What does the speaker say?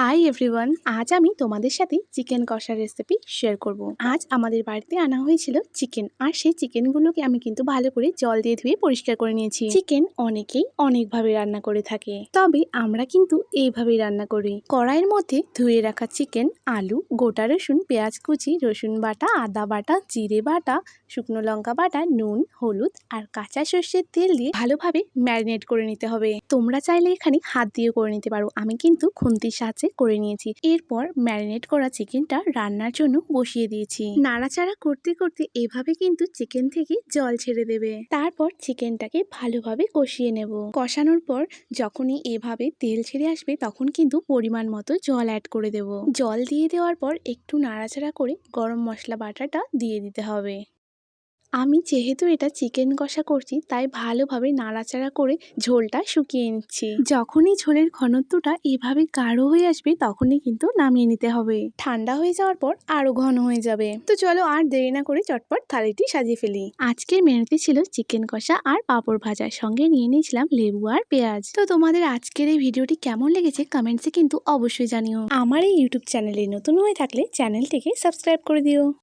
Hi everyone, আজ আমি তোমাদের সাথে চিকেন কষার রেসিপি শেয়ার করব। আজ আমাদের বাড়িতে আনা হয়েছিল চিকেন, আর সেই চিকেনগুলোকে আমি কিন্তু ভালো করে জল দিয়ে ধুয়ে পরিষ্কার করে নিয়েছি। চিকেন অনেকেই অনেকভাবে রান্না করে থাকে, তবে আমরা কিন্তু এইভাবেই রান্না করি। কড়াইয়ের মধ্যে ধুয়ে রাখা চিকেন, আলু, গোটা রসুন, পেঁয়াজ কুচি, রসুন বাটা, আদা বাটা, জিরে বাটা, শুকনো লঙ্কা বাটা, নুন, হলুদ আর কাঁচা সর্ষের তেল দিয়ে ভালোভাবে ম্যারিনেট করে নিতে হবে। তোমরা চাইলে এখানে হাত দিয়ে করে নিতে পারো, আমি কিন্তু খুন্তির সাহায্যে করে নিয়েছি। এরপর ম্যারিনেট করা চিকেনটা রান্নার জন্য বসিয়ে দিয়েছি। নাড়াচাড়া করতে করতে এভাবে কিন্তু চিকেন থেকে জল ছেড়ে দেবে। তারপর চিকেনটাকে ভালোভাবে কষিয়ে নেব। কষানোর পর যখনই এভাবে তেল ছেড়ে আসবে তখন কিন্তু পরিমাণ মতো জল অ্যাড করে দেব। জল দিয়ে দেওয়ার পর একটু নাড়াচাড়া করে গরম মশলা বাটাটা দিয়ে দিতে হবে। আমি যেহেতু এটা চিকেন কষা করছি তাই ভালোভাবে নাড়াচাড়া করে ঝোলটা শুকিয়ে নিচ্ছি। যখনই ঝোলের ঘনত্বটা এভাবে গাঢ় হয়ে আসবে তখনই কিন্তু নামিয়ে নিতে হবে। ঠান্ডা হয়ে যাওয়ার পর আরো ঘন হয়ে যাবে। তো চলো আর দেরি না করে চটপট থালিটি সাজিয়ে ফেলি। আজকের মেনুতে ছিল চিকেন কষা আর পাঁপড় ভাজা, সঙ্গে নিয়ে নিয়েছিলাম লেবু আর পেঁয়াজ। তো তোমাদের আজকের এই ভিডিওটি কেমন লেগেছে কমেন্টসে কিন্তু অবশ্যই জানিও। আমার এই ইউটিউব চ্যানেলে নতুন হয়ে থাকলে চ্যানেলটিকে সাবস্ক্রাইব করে দিও।